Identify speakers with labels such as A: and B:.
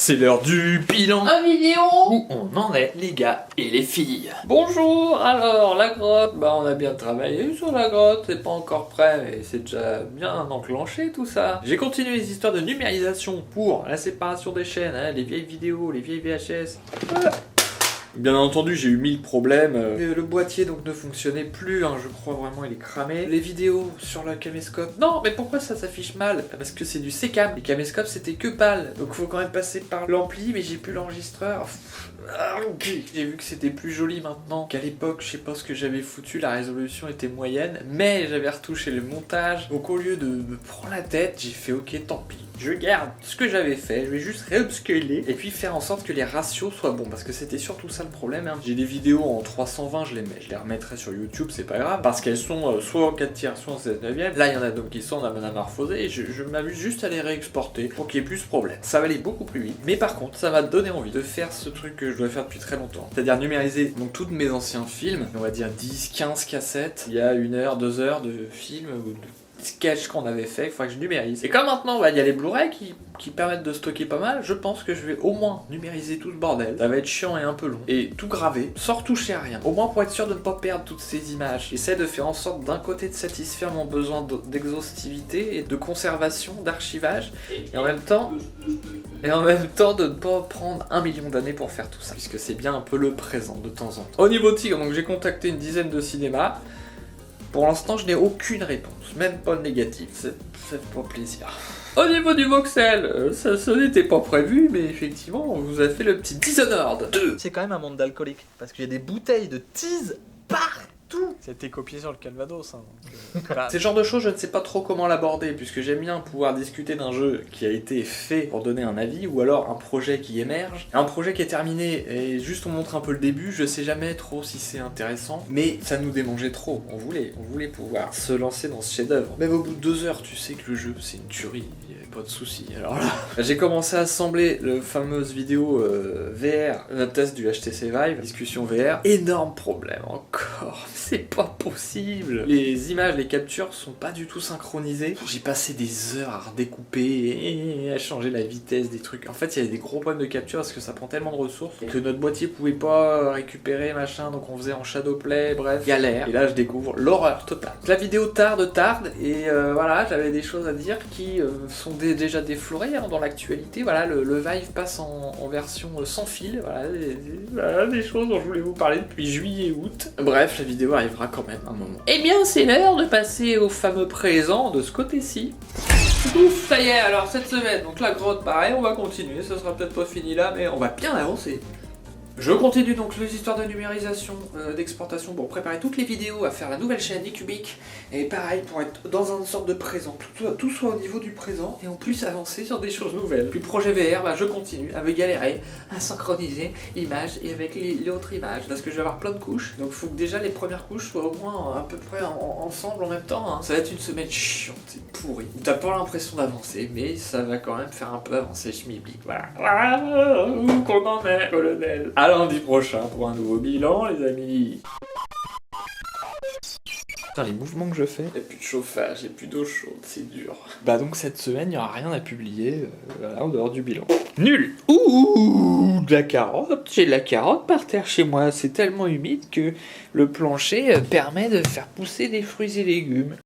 A: C'est l'heure du bilan
B: Un vidéo.
A: où on en est les gars et les filles.
B: Bonjour, alors la grotte, on a bien travaillé sur la grotte, c'est pas encore prêt mais c'est déjà bien enclenché tout ça. J'ai continué les histoires de numérisation pour la séparation des chaînes, les vieilles vidéos, les vieilles VHS. Bien entendu, j'ai eu 1000 problèmes. Le boîtier donc ne fonctionnait plus, je crois vraiment il est cramé. Les vidéos sur le caméscope. Non, mais pourquoi ça s'affiche mal? Parce que c'est du C-Cam. Les caméscopes c'était que PAL. Donc faut quand même passer par l'ampli, mais j'ai plus l'enregistreur. J'ai vu que c'était plus joli maintenant qu'à l'époque, je sais pas ce que j'avais foutu, la résolution était moyenne, mais j'avais retouché le montage. Donc au lieu de me prendre la tête, j'ai fait ok, tant pis. Je garde ce que j'avais fait, je vais juste réupscaler et puis faire en sorte que les ratios soient bons, parce que c'était surtout ça le problème. J'ai des vidéos en 320, je les remettrai sur YouTube, c'est pas grave, parce qu'elles sont soit en 4 tiers, soit en 16/9. Là il y en a donc qui sont en anamorphosé et je m'amuse juste à les réexporter pour qu'il y ait plus de problème. Ça va aller beaucoup plus vite, mais par contre ça m'a donné envie de faire ce truc que je dois faire depuis très longtemps, c'est-à-dire numériser donc tous mes anciens films, on va dire 10, 15 cassettes, il y a 1 heure, 2 heures de films ou de sketch qu'on avait fait, il faudrait que je numérise. Et comme maintenant il y a les Blu-ray qui permettent de stocker pas mal, je pense que je vais au moins numériser tout ce bordel. Ça va être chiant et un peu long. Et tout graver, sans retoucher à rien. Au moins pour être sûr de ne pas perdre toutes ces images. J'essaie de faire en sorte d'un côté de satisfaire mon besoin d'exhaustivité et de conservation, d'archivage, et en même temps de ne pas prendre 1 million d'années pour faire tout ça. Puisque c'est bien un peu le présent de temps en temps. Au niveau Tigre, donc j'ai contacté une dizaine de cinémas. Pour l'instant, je n'ai aucune réponse, même pas négative, ça fait pas plaisir. Au niveau du voxel, ça n'était pas prévu, mais effectivement, on vous a fait le petit Dishonored 2.
C: C'est quand même un monde d'alcoolique, parce qu'il y a des bouteilles de tease partout.
D: C'était copié sur le Calvados.
B: C'est le genre de choses, je ne sais pas trop comment l'aborder, puisque j'aime bien pouvoir discuter d'un jeu qui a été fait pour donner un avis, ou alors un projet qui émerge. Un projet qui est terminé, et juste on montre un peu le début, je sais jamais trop si c'est intéressant, mais ça nous démangeait trop. On voulait pouvoir se lancer dans ce chef-d'œuvre. Même au bout de 2 heures, tu sais que le jeu, c'est une tuerie, il n'y avait pas de souci. Alors là, j'ai commencé à assembler le fameuse vidéo VR, notre test du HTC Vive, discussion VR. Énorme problème encore. C'est pas possible. Les images, les captures sont pas du tout synchronisées. J'ai passé des heures à redécouper et à changer la vitesse des trucs. En fait, il y avait des gros problèmes de capture parce que ça prend tellement de ressources que notre boîtier pouvait pas récupérer, machin, donc on faisait en shadowplay, bref, galère. Et là, je découvre l'horreur totale. La vidéo tarde, et voilà, j'avais des choses à dire qui sont déjà déflorées dans l'actualité. Voilà, le Vive passe en version sans fil. Voilà, des choses dont je voulais vous parler depuis juillet-août. Bref, la vidéo arrivera quand même un moment. Eh bien, c'est l'heure de passer au fameux présent de ce côté-ci. Ouf, ça y est, alors cette semaine, donc la grotte, pareil, on va continuer, ça sera peut-être pas fini là, mais on va bien avancer. Je continue donc les histoires de numérisation, d'exportation pour préparer toutes les vidéos, à faire la nouvelle chaîne iCubic, et pareil pour être dans une sorte de présent, tout soit au niveau du présent, et en plus avancer sur des choses nouvelles. Puis projet VR, je continue à me galérer, à synchroniser images et avec les autres images, parce que je vais avoir plein de couches, donc il faut que déjà les premières couches soient au moins à peu près ensemble en même temps. Ça va être une semaine chiante, c'est pourri. T'as pas l'impression d'avancer, mais ça va quand même faire un peu avancer Schmiblik, voilà. Où qu'on en est, colonel. À lundi prochain pour un nouveau bilan, les amis. Putain, les mouvements que je fais, il n'y a plus de chauffage, il n'y a plus d'eau chaude, c'est dur. Donc cette semaine, il n'y aura rien à publier, en dehors du bilan. Nul. Ouh, de la carotte. J'ai de la carotte par terre chez moi, c'est tellement humide que le plancher permet de faire pousser des fruits et légumes.